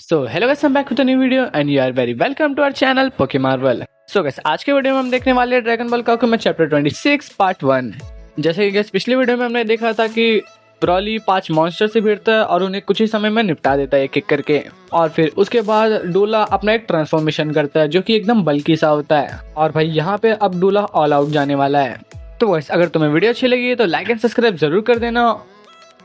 So hello guys, I'm back with a new video and you are very welcome to our channel Pokemarvel। So guys, आज के video में हम देखने वाले हैं ड्रैगन बॉल काकुमे चैप्टर 26 पार्ट 1। जैसे कि गाइस पिछली वीडियो में हमने देखा था कि ब्रॉली 5 मॉन्स्टर से भिड़ता है और उन्हें कुछ ही समय में निपटा देता है एक-एक करके। और फिर उसके बाद डूला अपना एक ट्रांसफॉर्मेशन करता है जो कि एकदम बल्कि सा होता है। और भाई यहाँ पे अब डूला ऑल आउट जाने वाला है। तो गाइस, अगर तुम्हें वीडियो अच्छी लगी तो लाइक एंड सब्सक्राइब जरूर कर देना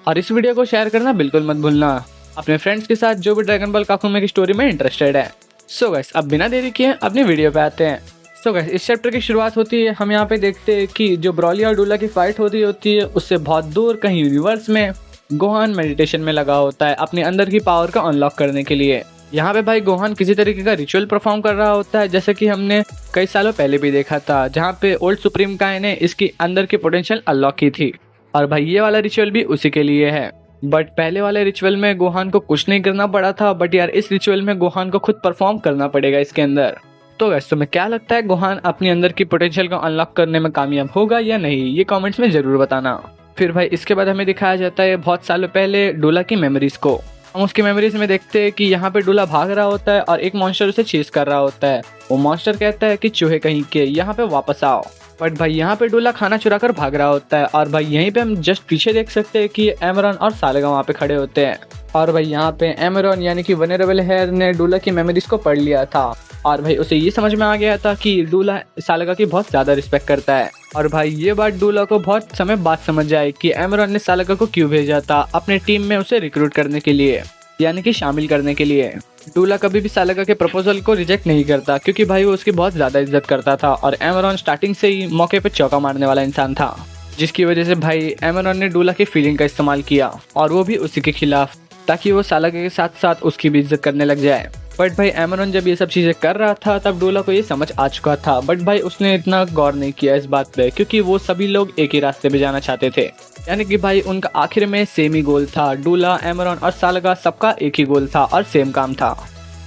और इस वीडियो को शेयर करना बिल्कुल मत भूलना अपने फ्रेंड्स के साथ जो भी ड्रैगन बॉल काकुमे की स्टोरी में इंटरेस्टेड है। सो गाइस, अब बिना देरी किए अपनी वीडियो पे आते हैं। सो गाइस, इस चैप्टर की शुरुआत होती है। हम यहाँ पे देखते हैं कि जो ब्रॉली और डूला की फाइट होती है उससे बहुत दूर कहीं यूनिवर्स में गोहान मेडिटेशन में लगा होता है अपने अंदर की पावर को अनलॉक करने के लिए। यहाँ पे भाई गोहान किसी तरीके का रिचुअल परफॉर्म कर रहा होता है जैसे कि हमने कई सालों पहले भी देखा था, जहाँ पे ओल्ड सुप्रीम काय ने इसकी अंदर की पोटेंशियल अनलॉक की थी। और भाई ये वाला रिचुअल भी उसी के लिए है। बट पहले वाले रिचुअल में गोहान को कुछ नहीं करना पड़ा था, बट यार इस रिचुअल में गोहान को खुद परफॉर्म करना पड़ेगा इसके अंदर। तो गाइस, तुम्हें क्या लगता है गोहान अपनी अंदर की पोटेंशियल को अनलॉक करने में कामयाब होगा या नहीं, ये कमेंट्स में जरूर बताना। फिर भाई इसके बाद हमें दिखाया जाता है बहुत सालों पहले डूला की मेमोरीज को। हम उसकी मेमोरीज में देखते हैं कि यहाँ पे डूला भाग रहा होता है और एक मॉन्स्टर उसे चेस कर रहा होता है। वो मॉन्स्टर कहता है कि चूहे कहीं के यहाँ पे वापस आओ। बट भाई यहाँ पे डूला खाना चुरा कर भाग रहा होता है। और भाई यहीं पे हम जस्ट पीछे देख सकते हैं कि एमरॉन और सालेगा वहाँ पे खड़े होते हैं। और भाई यहाँ पे एमरॉन यानी कि वनरेबल हेयर ने डूला की मेमोरीज को पढ़ लिया था और भाई उसे ये समझ में आ गया था कि डूला सालेगा की बहुत ज्यादा रिस्पेक्ट करता है। और भाई ये बात डूला को बहुत समय बाद समझ आए कि एमरॉन ने सालेगा को क्यों भेजा था अपने टीम में उसे रिक्रूट करने के लिए, यानी कि शामिल करने के लिए। डूला कभी भी सालेगा के प्रपोजल को रिजेक्ट नहीं करता क्योंकि भाई वो उसकी बहुत ज्यादा इज्जत करता था और एमरॉन स्टार्टिंग से ही मौके पे चौका मारने वाला इंसान था, जिसकी वजह से भाई एमरॉन ने डूला की फीलिंग का इस्तेमाल किया और वो भी उसी के खिलाफ, ताकि वो सालेगा के साथ साथ उसकी भी इज्जत करने लग जाए। बट भाई एमरॉन जब ये सब चीजें कर रहा था तब डूला को ये समझ आ चुका था, बट भाई उसने इतना गौर नहीं किया इस बात पे क्योंकि वो सभी लोग एक ही रास्ते पे जाना चाहते थे। यानी कि भाई उनका आखिर में सेम ही गोल था। डूला, एमरॉन और सालेगा सबका एक ही गोल था और सेम काम था।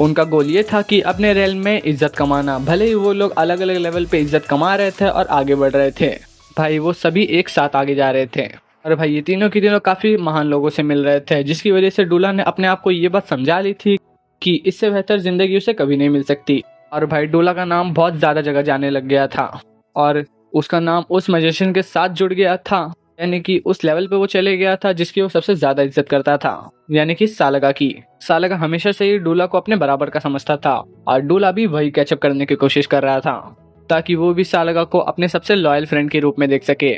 उनका गोल ये था कि अपने रेल में इज्जत कमाना। भले ही वो लोग अलग अलग लेवल पे इज्जत कमा रहे थे और आगे बढ़ रहे थे, भाई वो सभी एक साथ आगे जा रहे थे। और भाई ये तीनों की तीनों काफी महान लोगों से मिल रहे थे, जिसकी वजह से डूला ने अपने आप को ये बात समझा ली थी कि इससे बेहतर जिंदगी उसे कभी नहीं मिल सकती। और भाई डूला का नाम बहुत ज्यादा जगह जाने लग गया था और उसका नाम उस मैजिशियन के साथ जुड़ गया था, यानी कि उस लेवल पे वो चले गया था जिसकी वो सबसे ज्यादा इज्जत करता था, यानी कि सालेगा की। सालेगा हमेशा से ही डूला को अपने बराबर का समझता था और डूला भी वही कैचअप करने की कोशिश कर रहा था ताकि वो भी सालेगा को अपने सबसे लॉयल फ्रेंड के रूप में देख सके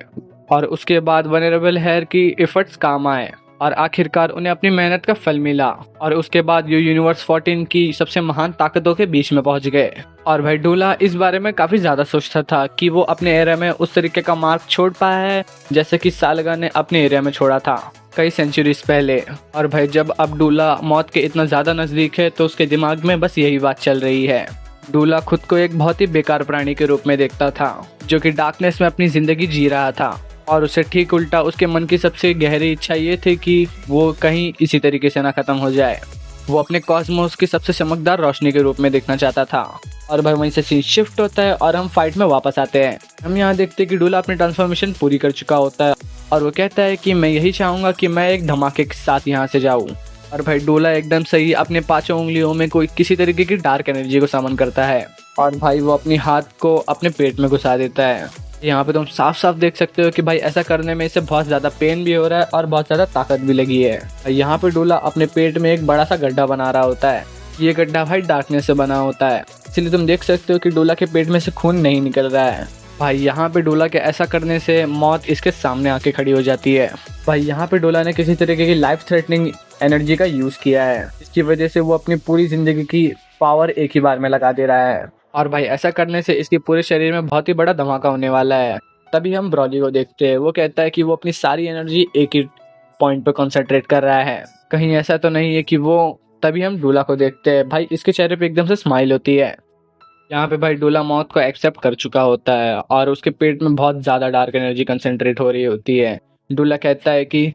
और उसके बाद वनरेबल हेयर की एफर्ट्स काम आए और आखिरकार उन्हें अपनी मेहनत का फल मिला। और उसके बाद ये यूनिवर्स 14 की सबसे महान ताकतों के बीच में पहुंच गए। और भाई डूला इस बारे में काफी ज्यादा सोचता था कि वो अपने एरिया में उस तरीके का मार्क छोड़ पाया है जैसे कि सालेगा ने अपने एरिया में छोड़ा था कई सेंचुरीज पहले। और भाई जब अब डूला मौत के इतना ज्यादा नजदीक है तो उसके दिमाग में बस यही बात चल रही है। डूला खुद को एक बहुत ही बेकार प्राणी के रूप में देखता था जो कि डार्कनेस में अपनी जिंदगी जी रहा था और उसे ठीक उल्टा उसके मन की सबसे गहरी इच्छा ये थी कि वो कहीं इसी तरीके से ना खत्म हो जाए। वो अपने कॉस्मोस की सबसे चमकदार रोशनी के रूप में देखना चाहता था। और भाई वहीं से सीन शिफ्ट होता है और हम फाइट में वापस आते हैं। हम यहाँ देखते हैं कि डूला अपनी ट्रांसफॉर्मेशन पूरी कर चुका होता है और वो कहता है कि मैं यही चाहूंगा कि मैं एक धमाके के साथ यहाँ से जाऊँ। और भाई डूला एकदम सही अपने 5 उंगलियों में कोई किसी तरीके की डार्क एनर्जी को समन करता है और भाई वो अपनी हाथ को अपने पेट में घुसा देता है। यहाँ पे तुम साफ साफ देख सकते हो कि भाई ऐसा करने में इसे बहुत ज्यादा पेन भी हो रहा है और बहुत ज्यादा ताकत भी लगी है। यहाँ पे डूला अपने पेट में एक बड़ा सा गड्ढा बना रहा होता है। ये गड्ढा भाई डार्कनेस से बना होता है, इसलिए तुम देख सकते हो कि डूला के पेट में से खून नहीं निकल रहा है। भाई यहाँ पे डूला के ऐसा करने से मौत इसके सामने आके खड़ी हो जाती है। भाई यहाँ पे डूला ने किसी तरीके की लाइफ थ्रेटनिंग एनर्जी का यूज किया है, इसकी वजह से वो अपनी पूरी जिंदगी की पावर एक ही बार में लगा दे रहा है। और भाई ऐसा करने से इसके पूरे शरीर में बहुत ही बड़ा धमाका होने वाला है। तभी हम ब्रॉली को देखते हैं। वो कहता है कि वो अपनी सारी एनर्जी एक ही पॉइंट पे कंसंट्रेट कर रहा है, कहीं ऐसा तो नहीं है कि वो। तभी हम डूला को देखते हैं। भाई इसके चेहरे पे एकदम से स्माइल होती है। यहाँ पे भाई डूला मौत को एक्सेप्ट कर चुका होता है और उसके पेट में बहुत ज्यादा डार्क एनर्जी कंसंट्रेट हो रही होती है। डूला कहता है कि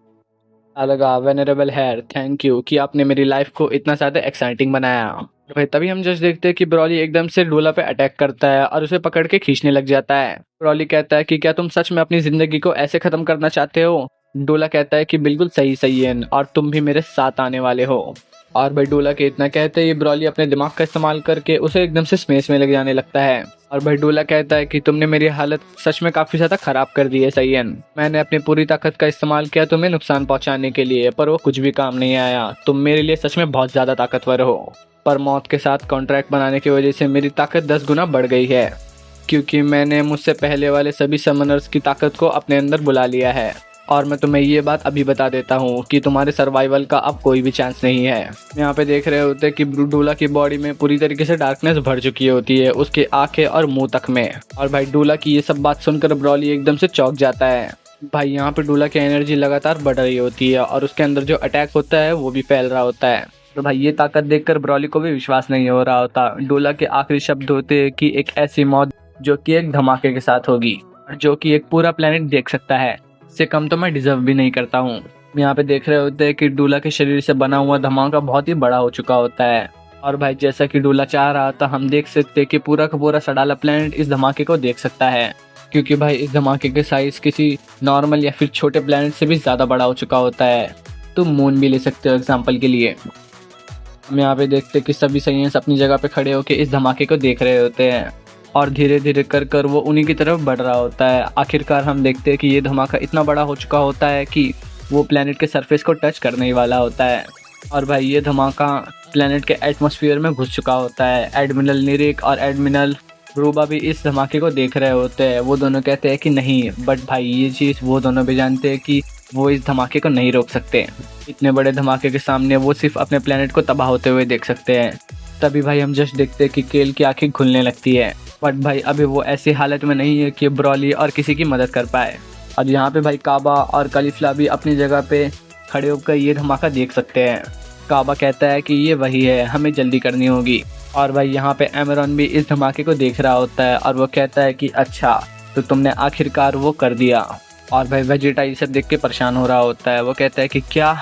सालेगा, वेनरेबल हेयर, थैंक यू कि आपने मेरी लाइफ को इतना ज्यादा एक्साइटिंग बनाया। भाई तभी हम जस्ट देखते हैं कि ब्रॉली एकदम से डूला पे अटैक करता है और उसे पकड़ के खींचने लग जाता है। ब्रॉली कहता है कि क्या तुम सच में अपनी जिंदगी को ऐसे खत्म करना चाहते हो? डूला कहता है कि बिल्कुल सही है और तुम भी मेरे साथ आने वाले हो। और भाई डोला के इतना कहते ही ब्रॉली अपने दिमाग का इस्तेमाल करके उसे एकदम से स्मेश में लग जाने लगता है। और भाई डोला कहता है कि तुमने मेरी हालत सच में काफी ज्यादा खराब कर दी है साइयन। मैंने अपनी पूरी ताकत का इस्तेमाल किया तुम्हें नुकसान पहुंचाने के लिए, पर वो कुछ भी काम नहीं आया। तुम मेरे लिए सच में बहुत ज्यादा ताकतवर हो, पर मौत के साथ कॉन्ट्रैक्ट बनाने की वजह से मेरी ताकत 10 गुना बढ़ गई है, क्योंकि मैंने मुझसे पहले वाले सभी समनर्स की ताकत को अपने अंदर बुला लिया है। और मैं तुम्हें ये बात अभी बता देता हूँ कि तुम्हारे सर्वाइवल का अब कोई भी चांस नहीं है। यहाँ पे देख रहे होते कि डोला की बॉडी में पूरी तरीके से डार्कनेस भर चुकी होती है, उसके आंखें और मुंह तक में। और भाई डोला की ये सब बात सुनकर ब्रॉली एकदम से चौंक जाता है। भाई यहाँ पे डोला की एनर्जी लगातार बढ़ रही होती है और उसके अंदर जो अटैक होता है वो भी फैल रहा होता है। तो भाई ये ताकत देखकर ब्रॉली को भी विश्वास नहीं हो रहा होता। डोला के आखिरी शब्द होते हैं कि एक ऐसी मौत जो कि एक धमाके के साथ होगी, जो कि एक पूरा प्लेनेट देख सकता है। इससे कम तो मैं डिजर्व भी नहीं करता हूँ। यहाँ पे देख रहे होते हैं कि डोला के शरीर से बना हुआ धमाका बहुत ही बड़ा हो चुका होता है। और भाई जैसा कि डोला चाह रहा था, हम देख सकते हैं कि पूरा का पूरा सडाला प्लेनेट इस धमाके को देख सकता है, क्योंकि भाई इस धमाके के साइज किसी नॉर्मल या फिर छोटे प्लेनेट से भी ज्यादा बड़ा हो चुका होता है। तुम मून भी ले सकते हो एग्जाम्पल के लिए। हम यहाँ पे देखते कि सभी साइंस अपनी जगह पे खड़े होकर इस धमाके को देख रहे होते हैं और धीरे धीरे कर वो उन्हीं की तरफ बढ़ रहा होता है। आखिरकार हम देखते हैं कि ये धमाका इतना बड़ा हो चुका होता है कि वो प्लेनेट के सरफेस को टच करने ही वाला होता है। और भाई ये धमाका प्लेनेट के एटमॉस्फेयर में घुस चुका होता है। एडमिरल निरिक और एडमिरल रूबा भी इस धमाके को देख रहे होते हैं। वो दोनों कहते हैं कि नहीं, बट भाई ये चीज़ वो दोनों भी जानते हैं कि वो इस धमाके को नहीं रोक सकते। इतने बड़े धमाके के सामने वो सिर्फ अपने प्लेनेट को तबाह होते हुए देख सकते हैं। तभी भाई हम जस्ट देखते हैं कि केल की आंखें खुलने लगती है, बट भाई अभी वो ऐसी हालत में नहीं है कि ब्रॉली और किसी की मदद कर पाए। और यहाँ पे भाई काबा और कालीफ्ला भी अपनी जगह पे खड़े होकर ये धमाका देख सकते हैं। काबा कहता है कि ये वही है, हमें जल्दी करनी होगी। और भाई यहाँ पे एमरॉन भी इस धमाके को देख रहा होता है और वो कहता है कि अच्छा, तो तुमने आखिरकार वो कर दिया। और भाई वेजिटा ये सब देख के परेशान हो रहा होता है। वो कहता है कि क्या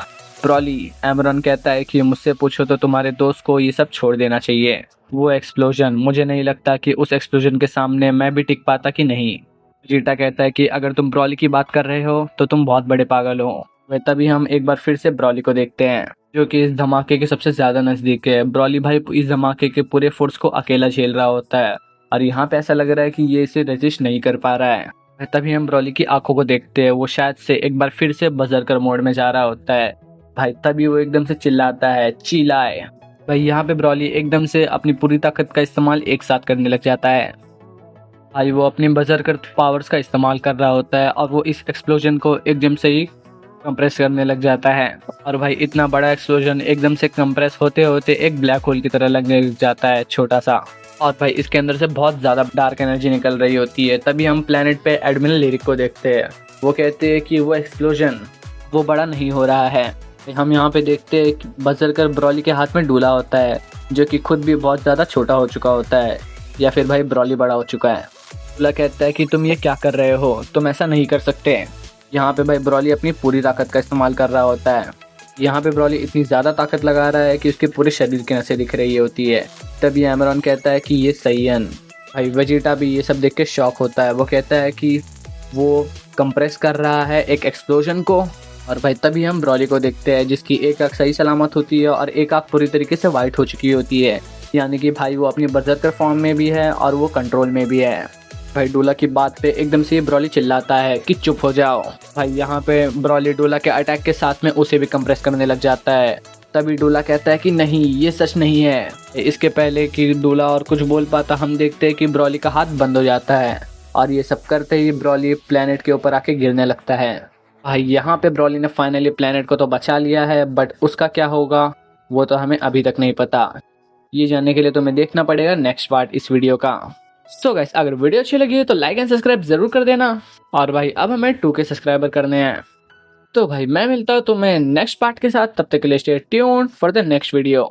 ब्रॉली? एमरॉन कहता है कि मुझसे पूछो तो तुम्हारे दोस्त को ये सब छोड़ देना चाहिए। वो एक्सप्लोजन, मुझे नहीं लगता कि उस एक्सप्लोजन के सामने मैं भी टिक पाता कि नहीं। वेजिटा कहता है कि अगर तुम ब्रॉली की बात कर रहे हो तो तुम बहुत बड़े पागल हो। वह तभी हम एक बार फिर से ब्रॉली को देखते हैं, जो कि इस धमाके के सबसे ज्यादा नजदीक है। ब्रॉली भाई इस धमाके के पूरे फोर्स को अकेला झेल रहा होता है और यहाँ पे ऐसा लग रहा है कि ये इसे रेजिस्ट नहीं कर पा रहा है। तभी हम ब्रॉली की आंखों को देखते हैं। वो शायद से एक बार फिर से बजरकर मोड में जा रहा होता है। भाई तभी वो एकदम से चिल्लाता है, चिल्लाए। भाई यहाँ पे ब्रॉली एकदम से अपनी पूरी ताकत का इस्तेमाल एक साथ करने लग जाता है। भाई वो अपनी बजरकर पावर्स का इस्तेमाल कर रहा होता है और वो इस एक्सप्लोजन को एकदम से ही कंप्रेस करने लग जाता है। और भाई इतना बड़ा एक्सप्लोजन एकदम से कंप्रेस होते होते एक ब्लैक होल की तरह लगने लग जाता है, छोटा सा। और भाई इसके अंदर से बहुत ज़्यादा डार्क एनर्जी निकल रही होती है। तभी हम प्लेनेट पे एडमिरल लिरिक को देखते हैं। वो कहते हैं कि वो एक्सप्लोजन वो बड़ा नहीं हो रहा है। हम यहाँ पे देखते हैं कि बजरकर ब्रॉली के हाथ में डूला होता है, जो कि खुद भी बहुत ज़्यादा छोटा हो चुका होता है, या फिर भाई ब्रॉली बड़ा हो चुका है। डूला कहता है कि तुम ये क्या कर रहे हो, तुम ऐसा नहीं कर सकते। यहाँ पे भाई ब्रॉली अपनी पूरी ताकत का इस्तेमाल कर रहा होता है। यहाँ पे ब्रॉली इतनी ज़्यादा ताकत लगा रहा है कि उसके पूरे शरीर की नसें दिख रही होती है। तभी एमरॉन कहता है कि ये साइयन। भाई वेजिटा भी ये सब देख के शॉक होता है। वो कहता है कि वो कंप्रेस कर रहा है एक एक्सप्लोजन को। और भाई तभी हम ब्रॉली को देखते हैं, जिसकी एक आँख सही सलामत होती है और एक आँख पूरी तरीके से वाइट हो चुकी होती है। यानी कि भाई वो अपनी बरसकर फॉर्म में भी है और वो कंट्रोल में भी है। भाई डोला की बात पे एकदम से ब्रॉली चिल्लाता है कि चुप हो जाओ। भाई यहाँ पे ब्रॉली डोला के अटैक के साथ में उसे भी कंप्रेस करने लग जाता है। तभी डोला कहता है कि नहीं, ये सच नहीं है। इसके पहले कि डोला और कुछ बोल पाता, हम देखते हैं कि ब्रॉली का हाथ बंद हो जाता है और ये सब करते ही ब्रॉली प्लेनेट के ऊपर आके गिरने लगता है। भाई यहाँ पे ब्रॉली ने फाइनली प्लेनेट को तो बचा लिया है, बट उसका क्या होगा वो तो हमें अभी तक नहीं पता। ये जानने के लिए तुम्हें देखना पड़ेगा नेक्स्ट पार्ट इस वीडियो का। सो गाइस, अगर वीडियो अच्छी लगी है तो लाइक एंड सब्सक्राइब जरूर कर देना। और भाई अब हमें 2K सब्सक्राइबर करने हैं। तो भाई मैं मिलता हूँ तुम्हें नेक्स्ट पार्ट के साथ। तब तक के लिए stay tuned for the next video.